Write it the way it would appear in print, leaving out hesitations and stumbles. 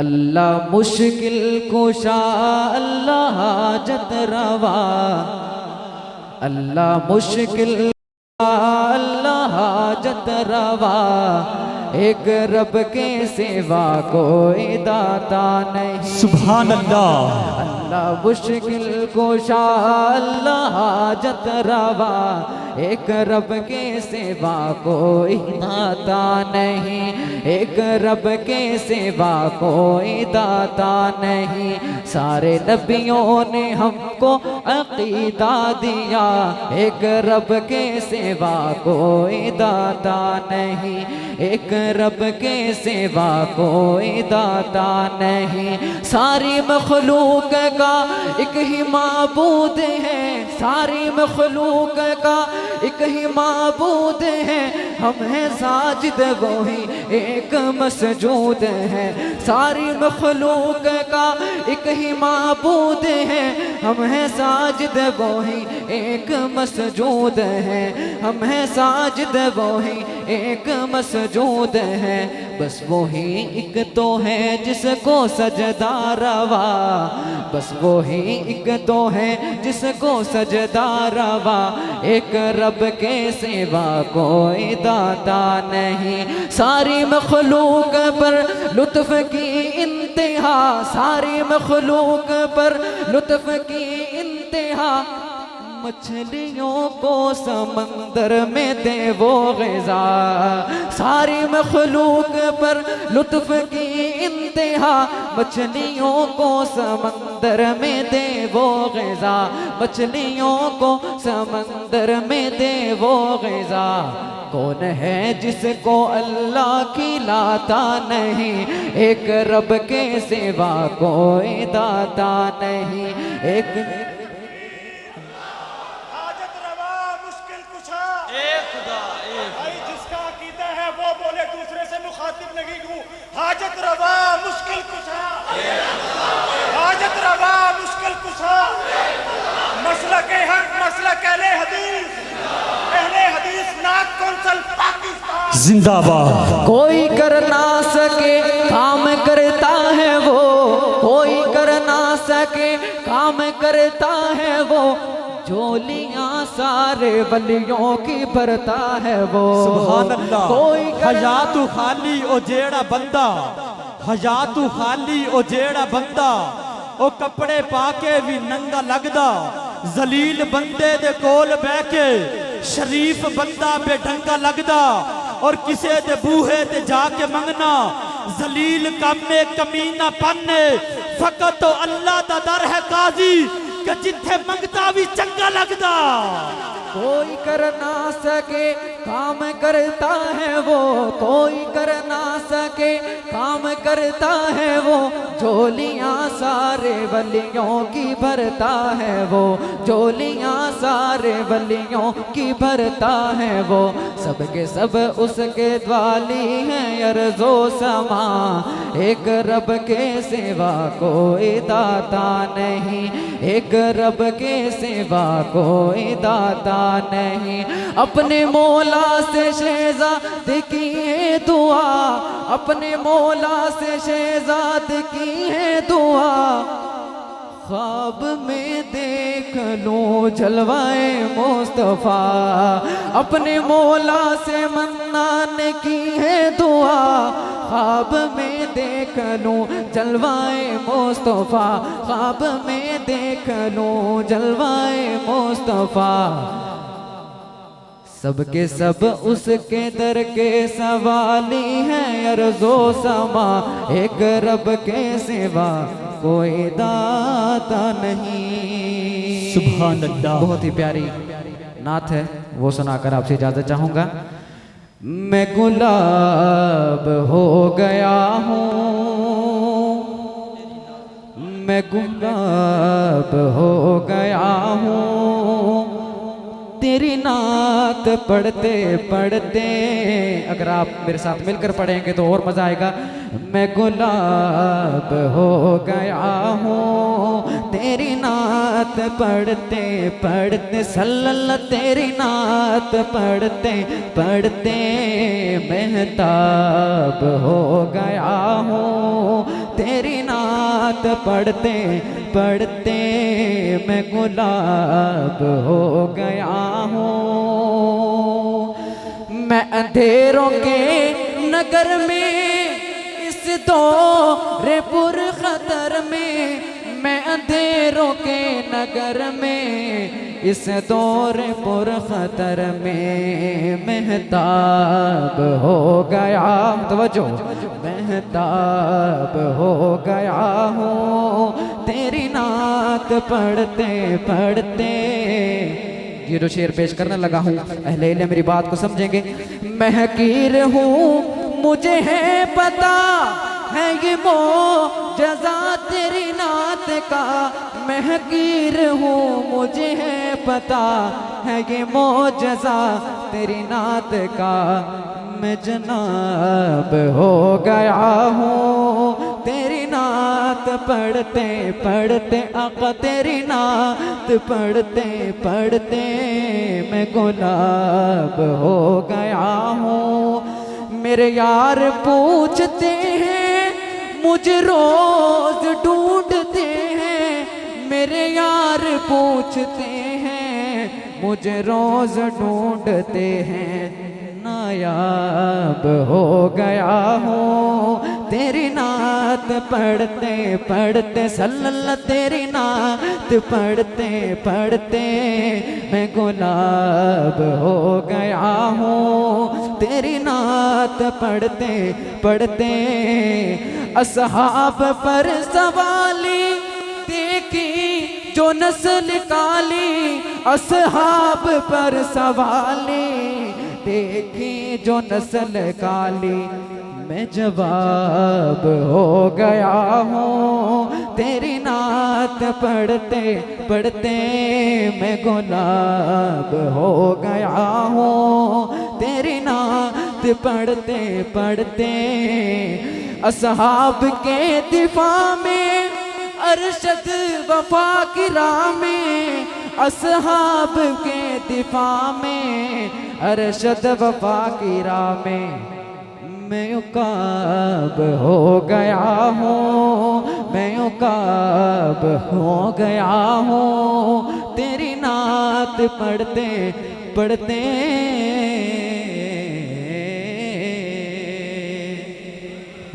अल्लाह मुश्किल कुशा, अल्लाह हाजत रवा, अल्लाह मुश्किल अल्लाह हाजत रवा, एक रब के सिवा कोई दाता नहीं। सुभान अल्लाह। अल्लाह मुश्किल कुशा, अल्लाह हाजत रवा, एक रब के सिवा कोई दाता नहीं, एक रब के सिवा कोई दाता नहीं। सारे नबियों ने हमको अकीदा दिया, एक रब के सिवा कोई दाता नहीं, एक रब के सिवा कोई दाता नहीं। सारी मखलूक का एक ही माबूद है, सारी मखलूक का एक ही माबूद है, हम हैं साजिद वो ही एक मसजूद है। सारी मखलूक का एक ही माबूद है, हम हैं साजिद वो ही एक मसजूद है, हम हैं साजिद वो ही एक मसजूद है। बस वो ही एक तो है जिसको सजदा रवा, बस वो ही एक तो है जिसको सजदा रवा, एक रब के सिवा कोई दाता नहीं। सारी मखलूक पर लुत्फ की इंतहा, सारी मखलूक पर लुत्फ की इंतहा, मछलियों को समंदर में दे वो ग़िज़ा। सारी मखलूक पर लुत्फ की इंतहा, मछलियों को समंदर में दे वो ग़िज़ा, मछलियों को समंदर में दे वो ग़िज़ा। कौन है जिसको अल्लाह खिलाता नहीं, एक रब के सिवा कोई दाता नहीं। एक हाजत रवा मुश्किल कुशा, हाजत रवा मुश्किल कुशा, मसलके हक मसलक अहले हदीस नात कौंसल पाकिस्तान जिंदाबाद। कोई कर ना सके काम करता है वो, कोई कर ना सके काम करता है वो, झोलियां सारे वलियों की भरता है वो। सुभान अल्लाह। कोई हयातु खाली ओ जेड़ा बंदा, हयातु खाली ओ जेड़ा बंदा, ओ कपड़े पाके भी नंगा लगदा, जलील बंदे दे कोल बह के शरीफ बंदा बेढंगा लगदा, और किसे दे बूहे ते जाके मंगना जलील कमे कमीना पन्ने। फकत तो अल्लाह दा दर है काजी कि जिथे मंगता भी चंगा लगदा। कोई कर ना सके काम करता है वो, कोई कर ना सके काम करता है वो, झोलियां सारे वलियों की भरता है वो, झोलियां सारे वलियों की भरता है वो। सबके सब उसके द्वाली हैं अर्ज़ो समा, एक रब के सिवा कोई दाता नहीं, एक रब के सिवा कोई दाता नहीं। अपने मौला से शहजाद की है दुआ, अपने मौला से शहजाद की है दुआ, ख्वाब में देख लूं जलवाए मुस्तफ़ा। अपने मौला से मन्नान की है दुआ, ख्वाब में देख लूं जलवाए मुस्तफ़ा, ख्वाब में देख लूं जलवाए मुस्तफ़ा। सबके सब उसके दर के सवाली हैं अर्ज़ो समा, एक रब के सिवा कोई दाता नहीं। सुभान अल्लाह। बहुत ही प्यारी नात है, वो सुनाकर आपसे इजाज़त चाहूँगा। मैं गुलाब हो गया हूँ, मैं गुलाब हो गया हूँ, तेरी नात पढ़ते पढ़ते। अगर आप मेरे साथ मिलकर पढ़ेंगे तो और मज़ा आएगा। मैं गुलाब हो गया हूँ तेरी नात पढ़ते पढ़ते, सल्लल्लाह तेरी नात पढ़ते पढ़ते, महताब हो गया हूँ तेरी नात पढ़ते पढ़ते मैं गुलाब हो गया हूँ। मैं अंधेरों के नगर में इस दौरे पुर खतर में, मैं अंधेरों के नगर में इस दौरे पुर खतर में महताब हो गया। तवज्जो, महताब हो गया हूँ तेरी नात पढ़ते पढ़ते। ये जो शेर पेश करने लगा हूँ अहले इल्म मेरी बात को समझेंगे। मैं हकीर हूँ मुझे है पता है ये मौजज़ा तेरी नात का, मैं हकीर हूँ मुझे है पता है ये मौजज़ा तेरी नात का। मैं जनाब हो गया हूँ तेरी नात पढ़ते पढ़ते, आका तेरी नात पढ़ते पढ़ते मैं गुलाब हो गया हूँ। मेरे यार पूछते हैं मुझे रोज ढूंढते हैं, मेरे यार पूछते हैं मुझे रोज ढूंढते हैं। नायाब हो गया हूँ तेरी नात पढ़ते पढ़ते, सल्लल्लाह तेरी नात पढ़ते पढ़ते मैं गुलाब हो गया हूँ तेरी नात पढ़ते पढ़ते। असहाब पर सवाली देखी जो नस्ल काली, असहाब पर सवाली देखी जो नस्ल काली, मैं जवाब हो गया हूँ तेरी नात पढ़ते पढ़ते मैं गुलाब हो गया हूँ तेरी नात पढ़ते पढ़ते। असहाब के दिफा में अरशद वफा की राह में, असहाब के दिफा में अरशद वफा की राह में मैं उकाब हो गया हूँ, मैं उकाब हो गया हूँ तेरी नात पढ़ते पढ़ते